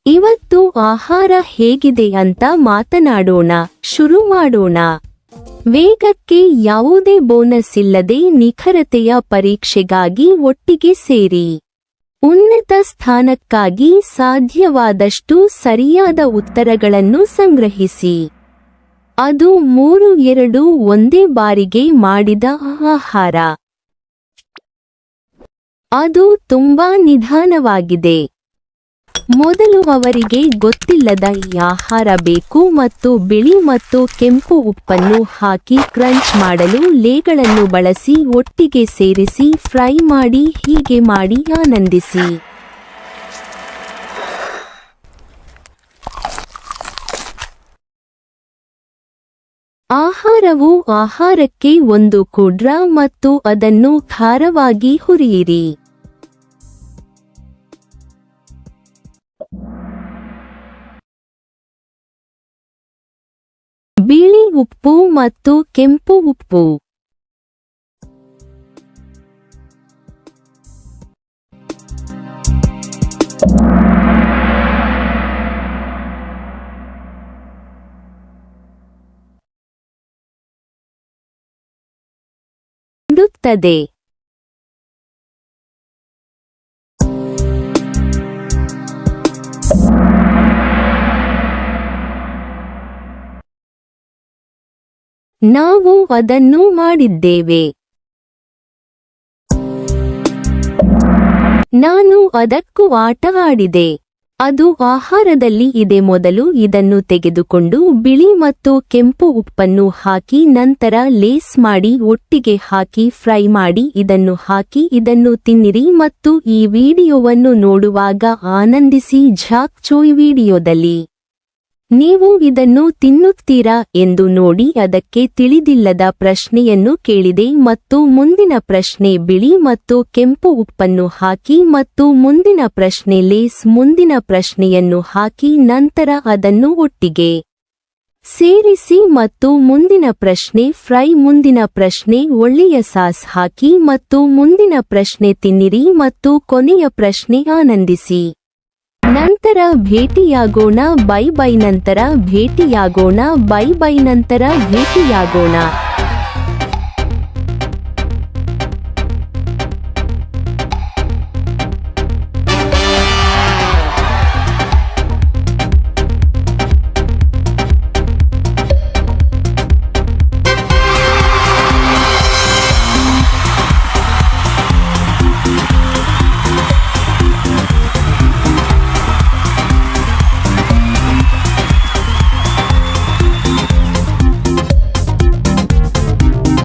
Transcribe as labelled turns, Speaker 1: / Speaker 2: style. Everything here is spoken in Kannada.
Speaker 1: ಇವತ್ತು ಆಹಾರ ಹೇಗಿದೆ ಅಂತ ಮಾತನಾಡೋಣ. ಶುರು ಮಾಡೋಣ. ವೇಗಕ್ಕೆ ಯಾವುದೇ ಬೋನಸ್ ಇಲ್ಲದೆ ನಿಖರತೆಯ ಪರೀಕ್ಷೆಗಾಗಿ ಒಟ್ಟಿಗೆ ಸೇರಿ. ಉನ್ನತ ಸ್ಥಾನಕ್ಕಾಗಿ ಸಾಧ್ಯವಾದಷ್ಟು ಸರಿಯಾದ ಉತ್ತರಗಳನ್ನು ಸಂಗ್ರಹಿಸಿ. ಅದು 3-2 ಒಂದೇ ಬಾರಿಗೆ ಮಾಡಿದ ಆಹಾರ. ಅದು ತುಂಬಾ ನಿಧಾನವಾಗಿದೆ. ಮೊದಲು ಅವರಿಗೆ ಗೊತ್ತಿಲ್ಲದ ಈ ಆಹಾರ ಬೇಕು ಮತ್ತು ಬಿಳಿ ಮತ್ತು ಕೆಂಪು ಉಪ್ಪನ್ನು ಹಾಕಿ ಕ್ರಂಚ್ ಮಾಡಲು ಲೇಗಳನ್ನು ಬಳಸಿ ಒಟ್ಟಿಗೆ ಸೇರಿಸಿ ಫ್ರೈ ಮಾಡಿ ಹೀಗೆ ಮಾಡಿ ಆನಂದಿಸಿ. ಆಹಾರವು ಆಹಾರಕ್ಕೆ ಒಂದು ಕುಡ್ರ ಮತ್ತು ಅದನ್ನು ಖಾರವಾಗಿ ಹುರಿಯಿರಿ. ಬಿಳಿ ಉಪ್ಪು ಮತ್ತು ಕೆಂಪು ಉಪ್ಪು. ಇಡುತ್ತದೆ. ನಾವು ಅದನ್ನು ಮಾಡಿದ್ದೇವೆ. ನಾನು ಅದಕ್ಕೂ ಆಟ ಆಡಿದೆ. ಅದು ಆಹಾರದಲ್ಲಿ ಇದೆ. ಮೊದಲು ಇದನ್ನು ತೆಗೆದುಕೊಂಡು ಬಿಳಿ ಮತ್ತು ಕೆಂಪು ಉಪ್ಪನ್ನು ಹಾಕಿ ನಂತರ ಲೇಸ್ ಮಾಡಿ ಒಟ್ಟಿಗೆ ಹಾಕಿ ಫ್ರೈ ಮಾಡಿ ಇದನ್ನು ಹಾಕಿ ಇದನ್ನು ತಿನ್ನಿರಿ ಮತ್ತು ಈ ವಿಡಿಯೋವನ್ನು ನೋಡುವಾಗ ಆನಂದಿಸಿ. ಝಾಕ್ ಚೋಯ್ ವಿಡಿಯೋದಲ್ಲಿ ನೀವು ಇದನ್ನು ತಿನ್ನುತ್ತೀರಾ ಎಂದು ನೋಡಿ ಅದಕ್ಕೆ ತಿಳಿದಿಲ್ಲದ ಪ್ರಶ್ನೆಯನ್ನು ಕೇಳಿದೆ ಮತ್ತು ಮುಂದಿನ ಪ್ರಶ್ನೆ ಬಿಳಿ ಮತ್ತು ಕೆಂಪು ಉಪ್ಪನ್ನು ಹಾಕಿ ಮತ್ತು ಮುಂದಿನ ಪ್ರಶ್ನೆ ಲೇಸ್ ಮುಂದಿನ ಪ್ರಶ್ನೆಯನ್ನು ಹಾಕಿ ನಂತರ ಅದನ್ನು ಒಟ್ಟಿಗೆ ಸೇರಿಸಿ ಮತ್ತು ಮುಂದಿನ ಪ್ರಶ್ನೆ ಫ್ರೈ ಮುಂದಿನ ಪ್ರಶ್ನೆ ಒಳ್ಳೆಯ ಸಾಸ್ ಹಾಕಿ ಮತ್ತು ಮುಂದಿನ ಪ್ರಶ್ನೆ ತಿನ್ನಿರಿ ಮತ್ತು ಕೊನೆಯ ಪ್ರಶ್ನೆ ಆನಂದಿಸಿ. ನಂತರ ಭೇಟಿಯಾಗೋಣ. Bye bye. ನಂತರ ಭೇಟಿಯಾಗೋಣ. Bye bye. ನಂತರ ಭೇಟಿಯಾಗೋಣ.